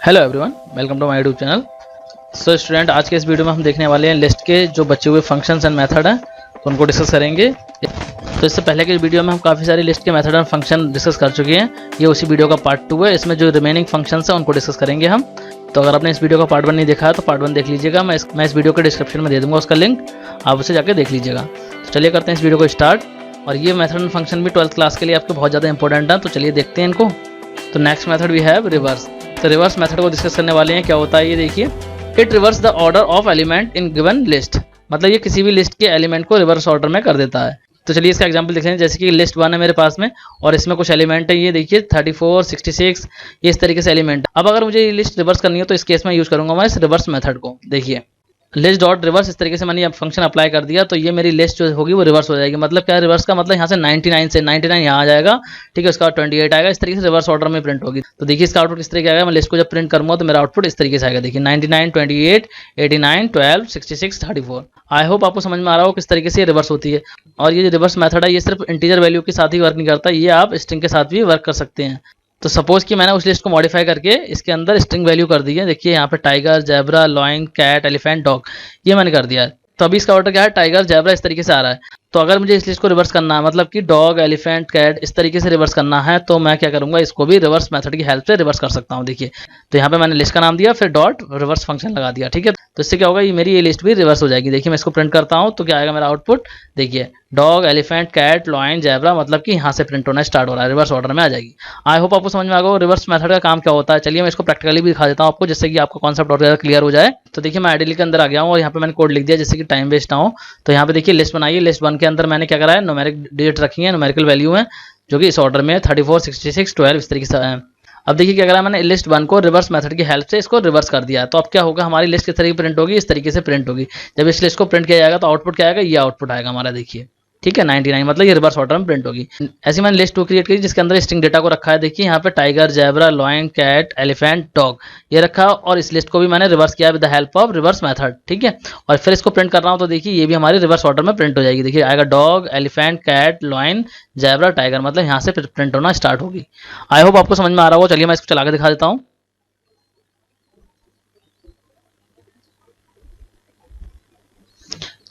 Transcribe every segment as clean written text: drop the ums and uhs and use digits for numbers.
Hello everyone, welcome to my YouTube channel. So student, आज के इस वीडियो में हम देखने वाले हैं लिस्ट के जो बचे हुए फंक्शंस एंड मेथड हैं तो उनको डिस्कस करेंगे। तो इससे पहले के वीडियो में हम काफ़ी सारी लिस्ट के मेथड एंड फंक्शन डिस्कस कर चुके हैं। ये उसी वीडियो का पार्ट 2 है। इसमें जो रिमेनिंग फंक्शंस हैं उनको डिस्कस करेंगे हम। तो अगर आपने इस वीडियो का पार्ट 1 नहीं देखा है तो पार्ट 1 देख लीजिएगा। मैं इस वीडियो के डिस्क्रिप्शन में दे दूँगा उसका लिंक, आप उसे जाकर देख लीजिएगा। तो चलिए करते हैं इस वीडियो को स्टार्ट। और ये मेथड एंड फंक्शन भी 12th क्लास के लिए आपके बहुत ज़्यादा इंपॉर्टेंट है, तो चलिए देखते हैं इनको। तो next method we have reverse. तो रिवर्स मेथड को डिस्कस करने वाले हैं। क्या होता है ये देखिए, it reverse the order of element in given list. मतलब ये किसी भी लिस्ट के एलिमेंट को रिवर्स ऑर्डर में कर देता है। तो चलिए इसका एग्जांपल देख लें। जैसे कि लिस्ट 1 है मेरे पास में और इसमें कुछ एलिमेंट है, ये देखिए 34, 66, ये इस तरीके से एलिमेंट। अब अगर मुझे ये लिस्ट रिवर्स करनी है तो इस केस में यूज करूंगा मैं इस रिवर्स मेथड को। देखिए लिस्ट डॉट रिवर्स, इस तरीके से मैंने फंक्शन अप्लाई कर दिया तो ये मेरी लिस्ट जो होगी वो रिवर्स हो जाएगी। मतलब क्या रिवर्स का मतलब यहाँ से 99 से 99 यहाँ आ जाएगा, ठीक है, उसका 28 आएगा। इस तरीके से रिवर्स ऑर्डर में प्रिंट होगी। तो देखिए इसका आउटपुट किस तरीके आएगा। मैं लिस्ट को जब प्रिंट करूंगा तो मेरा आउटपुट इस तरीके से आएगा। देखिए 99, 28, 89, 12, 66, 34। आई होप आपको समझ में आ रहा हो किस तरीके से ये रिवर्स होती है। और ये जो रिवर्स मेथड है ये सिर्फ इंटीजर वैल्यू के साथ ही वर्क नहीं करता, ये आप स्ट्रिंग के साथ भी वर्क कर सकते हैं। तो सपोज कि मैंने उस लिस्ट को मॉडिफाई करके इसके अंदर स्ट्रिंग वैल्यू कर दी है। देखिए यहाँ पे tiger, zebra, lion, cat, elephant, dog, ये मैंने कर दिया है। तो अभी इसका ऑर्डर क्या है, टाइगर, जेब्रा, इस तरीके से आ रहा है। तो अगर मुझे इस लिस्ट को रिवर्स करना है, मतलब कि डॉग, एलिफेंट, कैट इस तरीके से रिवर्स करना है, तो मैं क्या करूंगा, इसको भी रिवर्स मेथड की हेल्प से रिवर्स कर सकता हूँ। देखिए तो यहाँ पे मैंने लिस्ट का नाम दिया, फिर डॉट रिवर्स फंक्शन लगा दिया, ठीक है। तो इससे क्या होगा, ये मेरी ये लिस्ट भी रिवर्स हो जाएगी। देखिए मैं इसको प्रिंट करता हूँ तो क्या आएगा मेरा आउटपुट। देखिए dog, elephant, cat, lion, zebra, मतलब कि यहाँ से प्रिंट होना स्टार्ट हो रहा है, रिवर्स ऑर्डर में आ जाएगी। आई होप आपको समझ में आ गया रिवर्स मेथड का काम क्या होता है। चलिए मैं इसको प्रैक्टिकली भी दिखा देता हूँ आपको, जिससे कि आपका कॉन्सेप्ट और ज़्यादा क्लियर हो जाए। तो देखिए मैं आइडियल के अंदर आ गया हूँ और यहाँ पे मैंने कोड लिख दिया जिससे कि टाइम वेस्ट ना हो। तो यहाँ पे देखिए लिस्ट बनाइए। लिस्ट 1 के अंदर मैंने क्या करा है, न्यूमेरिक डिजिट रखी है, न्यूमेरिकल वैल्यू है जो कि इस ऑर्डर में 34, 66, 12 इस तरीके से है। अब देखिए क्या करा मैंने, लिस्ट 1 को रिवर्स मेथड की हेल्प से इसको रिवर्स कर दिया। तो अब क्या होगा, हमारी लिस्ट किस तरीके प्रिंट होगी, इस तरीके से प्रिंट होगी। जब इस लिस्ट को प्रिंट किया जाएगा तो आउटपुट क्या आएगा, ये आउटपुट आएगा हमारा। देखिए ठीक है 99, मतलब ये रिवर्स ऑर्डर में प्रिंट होगी। ऐसे मैंने लिस्ट 2 क्रिएट की जिसके अंदर स्ट्रिंग डेटा को रखा है। देखिए यहाँ पे tiger, zebra, lion, cat, elephant, dog ये रखा और इस लिस्ट को भी मैंने रिवर्स किया with the help of reverse method, ठीक है। और फिर इसको प्रिंट कर रहा हूँ तो देखिए ये भी हमारी रिवर्स ऑर्डर में प्रिंट हो जाएगी। देखिए आएगा dog, elephant, cat, lion, zebra, tiger, मतलब यहाँ से प्रिंट होना स्टार्ट होगी। आई होप आपको समझ में आ रहा हो। चलिए मैं इसको चला के दिखा देता हूँ।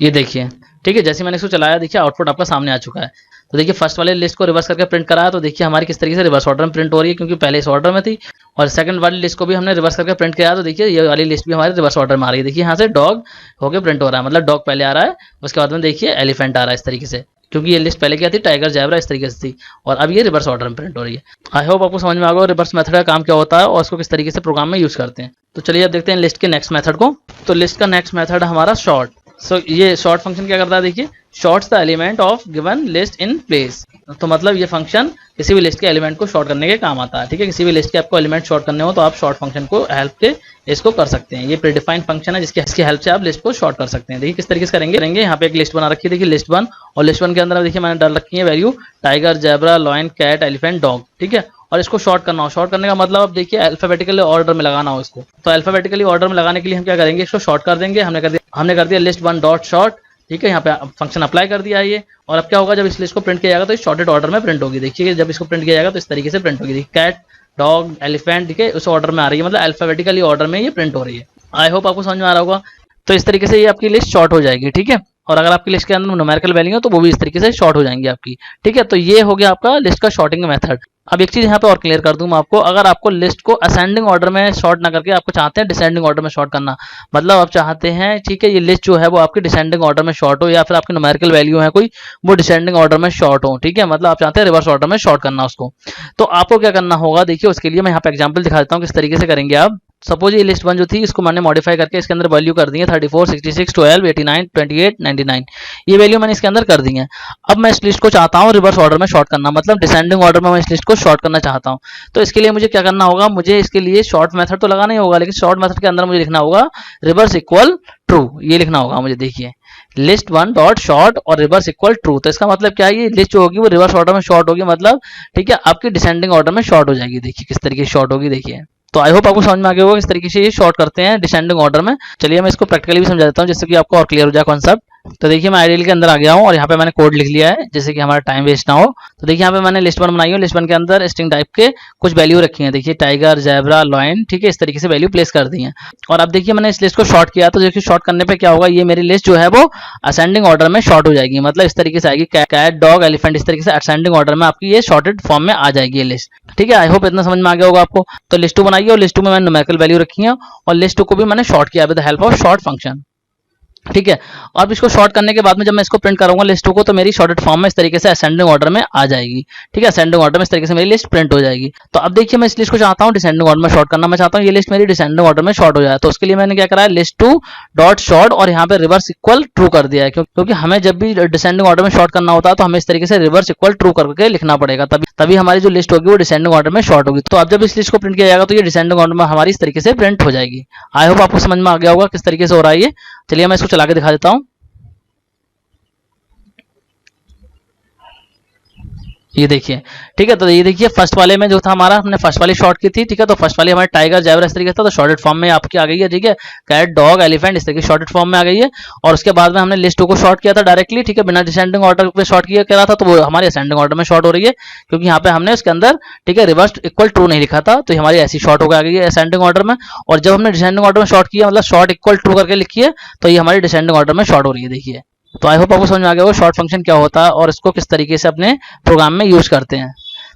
ये देखिए ठीक है, जैसे मैंने इसको चलाया देखिए आउटपुट आपका सामने आ चुका है। तो देखिए फर्स्ट वाले लिस्ट को रिवर्स करके प्रिंट कराया तो देखिए हमारी किस तरीके से रिवर्स ऑर्डर में प्रिंट हो रही है, क्योंकि पहले इस ऑर्डर में थी। और सेकंड वाली लिस्ट को भी हमने रिवर्स करके प्रिंट किया तो देखिए ये वाली लिस्ट भी हमारे रिवर्स ऑर्डर में आ रही है। देखिए यहाँ से डॉग होकर प्रिंट हो रहा है, मतलब डॉग पहले आ रहा है, उसके बाद में देखिए एलिफेंट आ रहा है इस तरीके से, क्योंकि ये लिस्ट पहले क्या थी, टाइगर, जेब्रा इस तरीके से थी और अब ये रिवर्स ऑर्डर में प्रिंट हो रही है। आई होप आपको समझ में आ गया रिवर्स मेथड का काम क्या होता है और उसको किस तरीके से प्रोग्राम में यूज करते हैं। तो चलिए अब देखते हैं लिस्ट के नेक्स्ट मेथड को। तो लिस्ट का नेक्स्ट मेथड हमारा शॉर्ट। सो ये शॉर्ट फंक्शन क्या करता है, देखिए shorts the element of given list in place. तो मतलब ये फंक्शन किसी भी लिस्ट के एलिमेंट को शॉर्ट करने के काम आता है, ठीक है। किसी भी लिस्ट के आपको एलिमेंट शॉर्ट करने हो तो आप शॉर्ट फंक्शन को हेल्प के इसको कर सकते हैं। ये प्रीडिफाइंड फंक्शन है जिसकी हेल्प से आप लिस्ट को शॉर्ट कर सकते हैं। देखिए किस तरीके से करेंगे यहाँ पे एक लिस्ट बना रखी है। देखिए लिस्ट 1 और लिस्ट 1 के अंदर देखिए मैंने डाल रखी है value tiger, zebra, lion, cat, elephant, dog, ठीक है। और इसको शॉर्ट करना हो, शॉर्ट करने का मतलब अब देखिए अल्फाबेटिकली ऑर्डर में लगाना हो इसको। तो अल्फाबेटिकली ऑर्डर में लगाने के लिए हम क्या करेंगे, इसको शॉर्ट कर देंगे। हमने कर दिया लिस्ट 1 डॉट शॉर्ट, ठीक है। यहाँ पे फंक्शन अप्लाई कर दिया है ये। और अब क्या होगा, जब इस लिस्ट को प्रिंट किया जाएगा तो इस शॉर्टेड ऑर्डर में प्रिंट होगी। देखिए जब इसको प्रिंट किया जाएगा तो इस तरीके से प्रिंट होगी। देखिए कैट, डॉग, एलिफेंट, ठीक है, उस ऑर्डर में आ रही है, मतलब अल्फाबेटिकली ऑर्डर में ये प्रिंट हो रही है। आई होप आपको समझ में आ रहा होगा। तो इस तरीके से ये आपकी लिस्ट शॉर्ट हो जाएगी, ठीक है। और अगर आपकी लिस्ट के अंदर न्यूमेरिकल वैल्यू हो तो वो भी इस तरीके से शॉर्ट हो जाएंगी आपकी, ठीक है। तो ये हो गया आपका लिस्ट का शॉर्टिंग मेथड। अब एक चीज यहाँ पे और क्लियर कर दूं मैं आपको, अगर आपको लिस्ट को असेंडिंग ऑर्डर में शॉर्ट ना करके आपको चाहते हैं डिसेंडिंग ऑर्डर में शॉर्ट करना, मतलब आप चाहते हैं, ठीक है, ये लिस्ट जो है वो आपकी डिसेंडिंग ऑर्डर में शॉर्ट हो या फिर आपकी न्यूमेरिकल वैल्यू है कोई वो डिसेंडिंग ऑर्डर में शॉर्ट हो, ठीक है, मतलब आप चाहते हैं रिवर्स ऑर्डर में शॉर्ट करना उसको। तो आपको क्या करना होगा, देखिए उसके लिए मैं यहाँ पे एग्जाम्पल दिखा देता हूँ किस तरीके से करेंगे आप। सपोज ये लिस्ट 1 जो थी इसको मैंने मॉडिफाई करके इसके अंदर वैल्यू कर दी है 34, 66, 12, 89, 28, 99, ये वैल्यू मैंने इसके अंदर कर दी है। अब मैं इस लिस्ट को चाहता हूँ रिवर्स ऑर्डर में शॉर्ट करना, मतलब डिसेंडिंग ऑर्डर में मैं इस लिस्ट को शॉर्ट करना चाहता हूँ। तो इसके लिए मुझे क्या करना होगा, मुझे इसके लिए शॉर्ट मेथड तो लगाना ही होगा, लेकिन शॉर्ट मेथड के अंदर मुझे लिखना होगा रिवर्स इक्वल ट्रू, ये लिखना होगा मुझे। देखिए लिस्ट 1 डॉट शॉर्ट और रिवर्स इक्वल ट्रू। तो इसका मतलब क्या है, ये लिस्ट जो होगी वो रिवर्स ऑर्डर में शॉर्ट होगी, मतलब ठीक है आपकी डिसेंडिंग ऑर्डर में शॉर्ट हो जाएगी। देखिए किस तरीके से शॉर्ट होगी। देखिए तो आई होप आपको समझ में आ गया होगा किस तरीके से ये शॉर्ट करते हैं डिसेंडिंग ऑर्डर में। चलिए मैं इसको प्रैक्टिकली भी समझा देता हूँ जिससे कि आपको और क्लियर हो जाए कॉन्सेप्ट। तो देखिए मैं आइडियल के अंदर आ गया हूँ और यहाँ पे मैंने कोड लिख लिया है जैसे कि हमारा टाइम वेस्ट ना हो। तो देखिए यहाँ पे मैंने लिस्ट 1 बनाई है, लिस्ट 1 के अंदर स्ट्रिंग टाइप के कुछ वैल्यू रखी है, देखिए टाइगर, ज़ेब्रा, लॉयन, ठीक है, इस तरीके से वैल्यू प्लेस कर दी है। और अब देखिए मैंने इस लिस्ट को शॉर्ट किया, तो देखिए शॉर्ट करने पे क्या होगा, ये मेरी लिस्ट जो है वो असेंडिंग ऑर्डर में शॉर्ट हो जाएगी, मतलब इस तरीके से आएगी, कैट, डॉग, एलिफेंट, इस तरीके से असेंडिंग ऑर्डर में आपकी ये शॉर्टेड फॉर्म में आ जाएगी ये लिस्ट। ठीक है, आई होप इतना समझ में आ गया होगा आपको। तो लिस्ट 2 बनाइए और लिस्ट 2 में मैंने न्यूमेरिकल वैल्यू रखी है और लिस्ट 2 को भी मैंने शॉर्ट किया with the help of short function. ठीक है, और इसको शॉर्ट करने के बाद में जब मैं इसको प्रिंट करूंगा लिस्ट को, तो मेरी शॉर्टेड फॉर्म में इस तरीके से असेंडिंग ऑर्डर में आ जाएगी। ठीक है, असेंडिंग ऑर्डर में इस तरीके से मेरी लिस्ट प्रिंट हो जाएगी। तो अब देखिए मैं इस लिस्ट को चाहता हूं डिसेंडिंग ऑर्डर में शॉर्ट करना, मैं चाहता हूं ये लिस्ट मेरी डिसेंडिंग ऑर्डर में शॉर्ट हो जाए। तो उसके लिए मैंने क्या करा है, लिस्ट 2 डॉट शॉर्ट और यहाँ पे रिवर्स इक्वल ट्रू कर दिया है, क्योंकि हमें जब भी डिसेंडिंग ऑर्डर में शॉर्ट करना होता है तो हमें इस तरीके से रिवर्स इक्वल ट्रू करके लिखना पड़ेगा, तभी हमारी जो लिस्ट होगी वो डिसेंडिंग ऑर्डर में शॉर्ट होगी। तो अब जब इस लिस्ट को प्रिंट किया जाएगा तो ये डिसेंडिंग ऑर्डर में हमारी इस तरीके से प्रिंट हो जाएगी। आई होप आपको समझ में आ गया होगा किस तरीके से हो रहा है ये। चलिए मैं इसको चला के दिखा देता हूँ। ये देखिए, ठीक है, तो ये देखिए फर्स्ट वाले में जो था हमारा, हमने फर्स्ट वाली शॉर्ट की थी। ठीक है, तो फर्स्ट वाली हमारे टाइगर, ज़ेब्रा इस तरीके से था, तो शॉर्टेड फॉर्म में आपकी आ गई है। ठीक है, कैट, डॉग, एलिफेंट इस तरीके शॉर्टेड फॉर्म में आ गई है। और उसके बाद में हमने लिस्ट 2 को शॉर्ट किया था डायरेक्टली, ठीक है, बिना डिसेंडिंग ऑर्डर पे शॉर्ट किया करा था, तो वो हमारे असेंडिंग ऑर्डर में शॉर्ट हो रही है, क्योंकि यहाँ पे हमने उसके अंदर, ठीक है, रिवर्स इक्वल ट्रू नहीं लिखा था, तो हमारी ऐसी शॉर्ट होकर आ गई है असेंडिंग ऑर्डर में। और जब हमने डिसेंडिंग ऑर्डर में शॉर्ट किया, मतलब शॉर्ट इक्वल ट्रू करके लिखी है, तो ये हमारी डिसेंडिंग ऑर्डर में शॉर्ट हो रही है। देखिए, तो आई होप आपको समझ में आ गया होगा शॉर्ट फंक्शन क्या होता है और इसको किस तरीके से अपने प्रोग्राम में यूज करते हैं।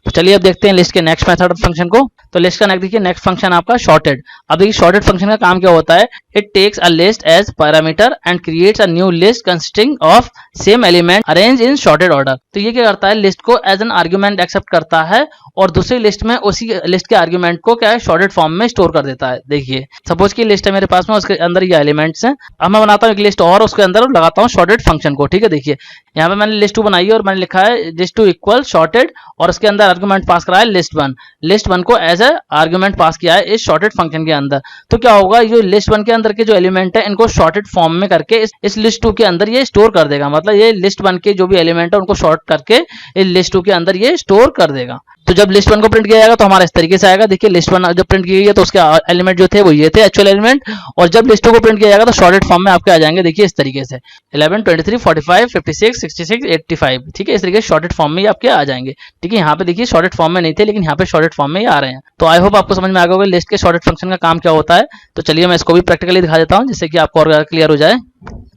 तो चलिए अब देखते हैं लिस्ट के नेक्स्ट मेथड ऑफ फंक्शन को। तो लिस्ट का देखिए नेक्स्ट फंक्शन आपका शॉर्टेड। अब देखिए शॉर्टेड फंक्शन का काम क्या होता है, it takes a list as parameter and creates a new list consisting of same element arrange in sorted order. तो ये क्या करता है, लिस्ट को एज एन आर्ग्यूमेंट एक्सेप्ट करता है और दूसरी लिस्ट में उसी लिस्ट के आर्ग्यूमेंट को क्या है शॉर्टेड फॉर्म में स्टोर कर देता है। देखिए सपोज की लिस्ट है मेरे पास में, उसके अंदर ये एलिमेंट्स हैं। अब मैं बनाता हूँ एक लिस्ट और उसके अंदर लगाता हूँ शॉर्टेड फंक्शन को। ठीक है, देखिए यहाँ पे मैंने लिस्ट 2 बनाई है और मैंने लिखा है लिस्ट 2 इक्वल शॉर्टेड और उसके अंदर आर्ग्यूमेंट पास करा है लिस्ट 1 को एज ए आर्ग्यूमेंट पास किया है इस शॉर्टेड फंक्शन के अंदर। तो क्या होगा, ये लिस्ट 1 के अंदर के जो एलिमेंट है इनको शॉर्टेड फॉर्म में करके इस लिस्ट 2 के अंदर ये स्टोर कर देगा, मतलब ये लिस्ट 1 के जो भी एलिमेंट है उनको शॉर्ट करके इस लिस्ट 2 के अंदर ये स्टोर कर देगा। तो जब लिस्ट 1 को प्रिंट किया जाएगा तो हमारा इस तरीके से आएगा। देखिए लिस्ट 1 जब प्रिंट की गई है तो उसके एलिमेंट जो थे वो ये थे एक्चुअल एलिमेंट, और जब लिस्ट 2 को प्रिंट किया जाएगा तो शॉर्टेड फॉर्म में आपके आ जाएंगे। देखिए इस तरीके से 11, 23, 45, 56, 66, 85। ठीक है, इस तरीके से शॉर्टेड फॉर्म में आपके आ जाएंगे। ठीक है, यहाँ पे देखिए शॉर्टेड फॉर्म में नहीं थे लेकिन यहाँ पे शॉर्टेड फॉर्म में ही आ रहे हैं। तो आई होप आपको समझ में आ गया होगा लिस्ट के शॉर्टेड फंक्शन का काम क्या होता है। तो चलिए मैं इसको भी प्रैक्टिकली दिखा देता हूँ जिससे कि आपको और क्लियर हो जाए।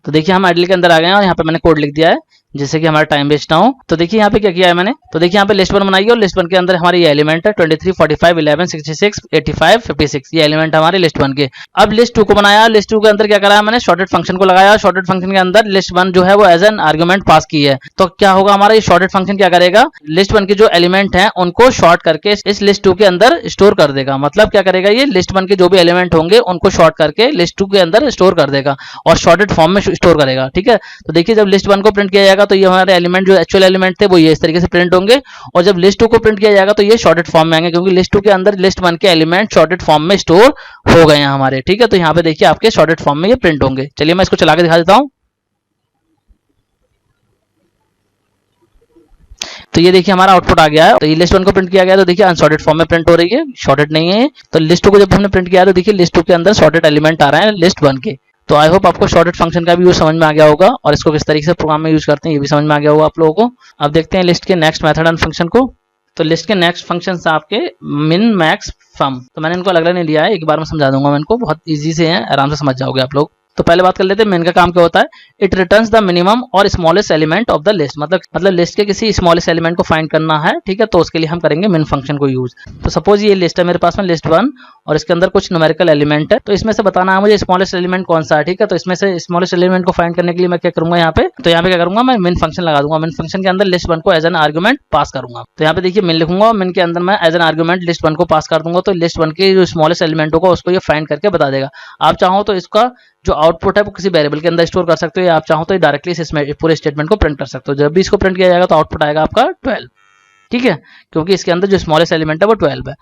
तो देखिए हम आइडल के अंदर आ गए हैं और यहाँ पे मैंने कोड लिख दिया है जिससे कि हमारा टाइम वेस्ट ना हो। तो देखिए यहाँ पे क्या किया है मैंने, तो देखिए यहाँ पे लिस्ट 1 बनाई है और लिस्ट 1 के अंदर हमारी ये एलिमेंट है 23, 45, 11, 66, 85, 56, ये एलिमेंट हमारे लिस्ट 1 के। अब लिस्ट 2 को बनाया, लिस्ट 2 के अंदर क्या करा मैंने शॉर्टेड फंक्शन को लगाया, शॉर्टेड फंक्शन के अंदर लिस्ट 1 जो है वो एज एन आर्ग्यूमेंट पास की है। तो क्या होगा हमारा ये शॉर्टेड फंक्शन क्या करेगा, लिस्ट 1 के जो एलिमेंट है उनको शॉर्ट करके इस लिस्ट 2 के अंदर स्टोर कर देगा। मतलब क्या करेगा, ये लिस्ट 1 के जो भी एलिमेंट होंगे उनको शॉर्ट करके लिस्ट 2 के अंदर स्टोर कर देगा और शॉर्टेड फॉर्म में स्टोर करेगा। ठीक है, तो देखिए जब लिस्ट 1 को प्रिंट किया जाएगा तो ये हमारे एलिमेंट जो एक्चुअल एलिमेंट थे वो ये इस तरीके से प्रिंट होंगे, और जब लिस्ट 2 को प्रिंट किया जाएगा तो ये शॉर्टेड फॉर्म में आएंगे, क्योंकि लिस्ट 2 के अंदर लिस्ट 1 के एलिमेंट शॉर्टेड फॉर्म में स्टोर हो गए हैं हमारे। ठीक है, तो यहाँ पे देखिए आपके शॉर्टेड फॉर्म में ये प्रिंट होंगे। चलिए मैं इसको चला के दिखा देता हूँ। तो ये देखिए हमारा आउटपुट आ गया है। तो ये लिस्ट 1 को प्रिंट किया गया तो देखिए अनसॉर्टेड फॉर्म में प्रिंट हो रही है, शॉर्टेड नहीं है। तो लिस्ट 2 को जब हमने प्रिंट किया तो देखिए लिस्ट 2 के अंदर शॉर्टेड एलिमेंट आ रहे हैं लिस्ट 1 के। तो आई होप आपको शॉर्टेड फंक्शन का भी यूज समझ में आ गया होगा और इसको किस तरीके से प्रोग्राम में यूज करते हैं ये भी समझ में आ गया होगा आप लोगों को। अब देखते हैं लिस्ट के नेक्स्ट मेथड एंड फंक्शन को। तो लिस्ट के नेक्स्ट फंक्शन आपके मिन, मैक्स, सम। तो मैंने इनको अलग अलग नहीं लिया है, एक बार मैं समझा दूंगा, मैं इनको बहुत ईजी से हैं, आराम से समझ जाओगे आप लोग। तो पहले बात कर लेते हैं मेन का काम क्या होता है। इट रिटर्न्स द मिनिमम और smallest element of the list, मतलब लिस्ट के किसी स्मॉलेस्ट एलिमेंट को फाइंड करना है। ठीक है, तो उसके लिए हम करेंगे मिन फंक्शन को यूज। तो सपोज ये लिस्ट है मेरे पास में लिस्ट 1 और इसके अंदर कुछ न्यूमेरिकल एलिमेंट है, तो इसमें से बताना है मुझे स्मॉलेस्ट एलिमेंट कौन सा है। ठीक है, तो इसमें से स्मॉलेस्ट एलिमेंट को फाइंड करने के लिए मैं क्या करूंगा यहाँ पे, तो यहाँ पे क्या करूंगा मैं मिन फंक्शन लगा दूंगा। मिन फंक्शन के अंदर लिस्ट 1 को एज एन आर्ग्यूमेंट पास करूंगा। तो यहाँ पे देखिए मिन लिखूंगा, मिन के अंदर मैं एज एन आर्ग्यूमेंट लिस्ट 1 को पास कर दूंगा, तो लिस्ट 1 के जो स्मॉलेस्ट एलिमेंट होगा उसको ये फाइंड करके बता देगा। आप चाहो तो इसका जो आउटपुट है वो किसी वेरिएबल के अंदर स्टोर कर सकते हो, या आप चाहो तो डायरेक्टली इस पूरे स्टेटमेंट को प्रिंट कर सकते हो। जब भी इसको प्रिंट किया जाएगा तो आउटपुट आएगा आपका 12। ठीक है, क्योंकि इसके अंदर जो स्मॉलेस्ट एलिमेंट है वो 12 है।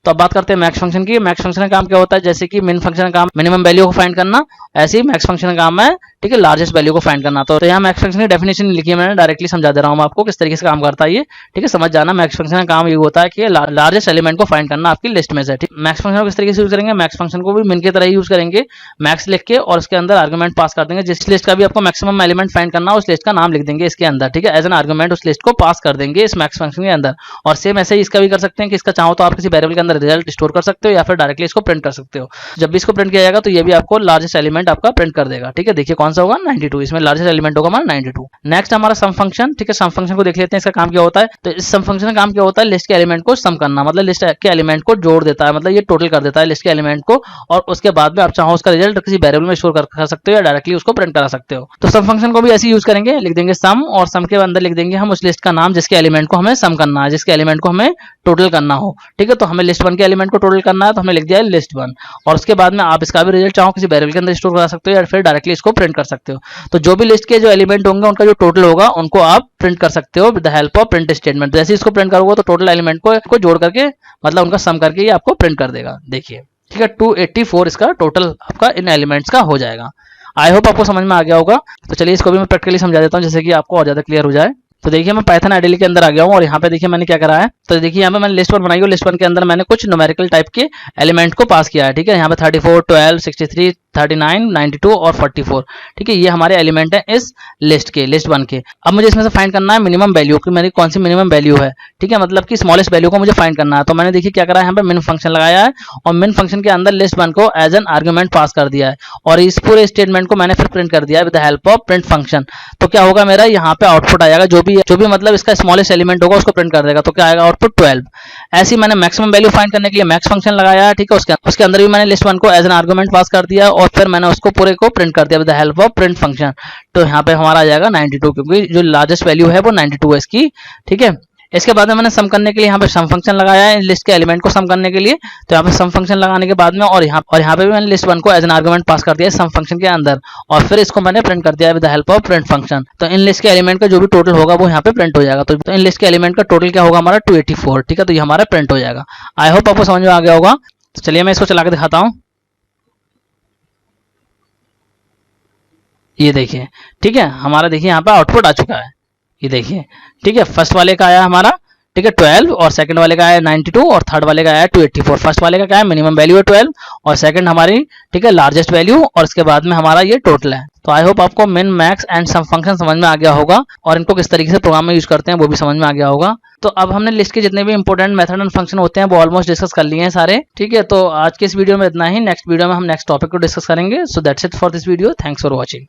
तो अब बात करते हैं मैक्स फंक्शन की। मैक्स फंक्शन का काम क्या होता है, जैसे कि मिन फंक्शन का काम मिनिमम वैल्यू को फाइंड करना, ऐसे ही मैक्स फंक्शन का काम है ठीक है, लार्जेस्ट वैल्यू को फाइंड करना। तो यहाँ मैक्स फंक्शन की डेफिनेशन लिखी है मैंने, डायरेक्टली समझा दे रहा हूँ आपको किस तरीके से काम करता है ये, ठीक है, समझ जाना। मैक्स फंक्शन का काम ये होता है कि लार्जेस्ट एलिमेंट को फाइंड करना आपकी लिस्ट में से। ठीक, मैक्स फंक्शन को किस तरीके से यूज करेंगे, मैक्स फंक्शन को भी मिन की तरह यूज करेंगे। मैक्स लिख के और उसके अंदर आर्गुमेंट पास कर देंगे, जिस लिस्ट का भी आपको मैक्सिमम एलिमेंट फाइंड करना है उस लिस्ट का नाम लिख देंगे इसके अंदर, ठीक है, एज एन आर्गुमेंट उस लिस्ट को पास कर देंगे इस मैक्स फंक्शन के अंदर। और सेम ऐसे ही इसका भी कर सकते हैं कि इसका चाहो तो आप किसी वेरिएबल के अंदर रिजल्ट स्टोर कर सकते हो या फिर डायरेक्टली इसको प्रिंट कर सकते हो। जब भी इसको प्रिंट किया जाएगा तो ये भी आपको लार्जेस्ट एलिमेंट आपका प्रिंट कर देगा। ठीक है, देखिए कौन सा होगा, 92, इसमें लार्जेस्ट एलिमेंट होगा हमारा 92। नेक्स्ट हमारा सम फंक्शन, ठीक है, सम फंक्शन को देख लेते हैं इसका काम क्या होता है। तो इस सम फंक्शन का काम क्या होता है, लिस्ट के एलिमेंट को सम करना, मतलब लिस्ट के एलिमेंट को जोड़ देता है, मतलब ये टोटल कर देता है लिस्ट के एलिमेंट को, और उसके बाद में आप चाहो उसका रिजल्ट किसी वेरिएबल में स्टोर कर सकते हो या डायरेक्टली उसको प्रिंट करा सकते हो। तो सम फंक्शन को भी ऐसे यूज करेंगे, लिख देंगे सम और सम के अंदर लिख देंगे हम उस लिस्ट का नाम जिसके एलिमेंट को हमें सम करना है, जिसके एलिमेंट को हमें टोटल करना हो। ठीक है, तो हमें लिस्ट 1 के एलिमेंट को टोटल करना है तो हमने लिख दिया है लिस्ट 1, और उसके बाद में आप इसका भी रिजल्ट चाहो किसी वेरिएबल के अंदर स्टोर करा सकते हो या फिर डायरेक्टली इसको प्रिंट कर सकते हो। तो जो भी लिस्ट के जो एलिमेंट होंगे उनका जो टोटल होगा उनको आप प्रिंट कर सकते हो with the help of print statement. जैसे इसको प्रिंट करोगे तो टोटल एलिमेंट को जोड़ करके, मतलब उनका सम करके ये आपको प्रिंट कर देगा। देखिए, ठीक है, 284 इसका टोटल आपका इन एलिमेंट्स का हो जाएगा। आई होप आपको समझ में आ गया होगा। तो चलिए इसको भी मैं प्रैक्टिकली समझा देता हूँ, जैसे कि आपको और ज्यादा क्लियर हो जाए। तो देखिए मैं पाइथन आईडीएल के अंदर आ गया हूँ और यहाँ पे देखिए मैंने क्या करा है। तो देखिए यहाँ पे मैंने लिस्ट 1 बनाई है, लिस्ट 1 के अंदर मैंने कुछ न्यूमेरिकल टाइप के एलिमेंट को पास किया है। ठीक है, यहाँ पे 34, 12, 63, 39, 92 और 44। ठीक है, ये हमारे एलिमेंट है इस लिस्ट के, लिस्ट 1 के। अब मुझे इसमें से फाइंड करना है मिनिमम वैल्यू की, मेरी कौन सी मिनिमम वैल्यू है। ठीक है, मतलब कि स्मॉलेस्ट वैल्यू को मुझे फाइंड करना है। तो मैंने देखिए क्या करा है, यहाँ पे मिन फंक्शन लगाया है और मिन फंक्शन के अंदर लिस्ट 1 को एज एन आर्गुमेंट पास कर दिया है और इस पूरे स्टेटमेंट को मैंने फिर प्रिंट कर दिया है with the help of print function. तो क्या होगा, मेरा यहाँ पे आउटपुट आएगा, जो भी मतलब इसका स्मॉलेस्ट एलिमेंट होगा उसको प्रिंट कर देगा। तो क्या आएगा आउटपुट 12। ऐसी मैंने मैक्सिमम वैल्यू फाइंड करने के लिए मैक्स फंक्शन लगाया है। ठीक है, उसके अंदर भी मैंने लिस्ट 1 को एज एन आर्गुमेंट पास कर दिया और फिर मैंने उसको पूरे को प्रिंट कर दिया with the help of print function. तो यहाँ पे हमारा आ जाएगा 92, क्योंकि जो लार्जेस्ट वैल्यू है वो 92 है इसकी। ठीक है, इसके बाद में मैंने सम करने के लिए यहाँ पे सम फंक्शन लगाया है लिस्ट के एलिमेंट को सम करने के लिए। तो यहाँ पे सम फंक्शन लगाने के बाद में और यहाँ पे भी मैंने लिस्ट 1 को एज एन आर्गुमेंट पास कर दिया है सम फंक्शन के अंदर और फिर इसको मैंने प्रिंट कर दिया है with the help of print function. तो इन लिस्ट के एलिमेंट का जो भी टोटल होगा वो यहाँ पे प्रिंट हो जाएगा। तो इन लिस्ट के एलिमेंट का टोटल क्या होगा हमारा 284। ठीक है, तो ये हमारा प्रिंट हो जाएगा। आई होप आपको समझ में आ गया होगा। तो चलिए मैं इसको चला के दिखाता हूँ। ये देखिए, ठीक है, हमारा देखिए यहाँ पे आउटपुट आ चुका है। ये देखिए, ठीक है, फर्स्ट वाले का आया हमारा, ठीक है, 12 और सेकंड वाले का आया 92 और थर्ड वाले का आया 284। फर्स्ट वाले का क्या है, मिनिमम वैल्यू है 12 और सेकंड हमारी, ठीक है, लार्जेस्ट वैल्यू और इसके बाद में हमारा ये टोटल है। तो आई होप आपको मिन, मैक्स एंड सम फंक्शन समझ में आ गया होगा और इनको किस तरीके से प्रोग्राम में यूज करते हैं वो भी समझ में आ गया होगा। तो अब हमने लिस्ट के जितने भी इंपॉर्टेंट मेथड एंड फंक्शन होते हैं वो ऑलमोस्ट डिस्कस कर लिए हैं सारे। ठीक है, तो आज के इस वीडियो में इतना ही। नेक्स्ट वीडियो में हम नेक्स्ट टॉपिक को डिस्कस करेंगे। So that's it for this video. Thanks for watching.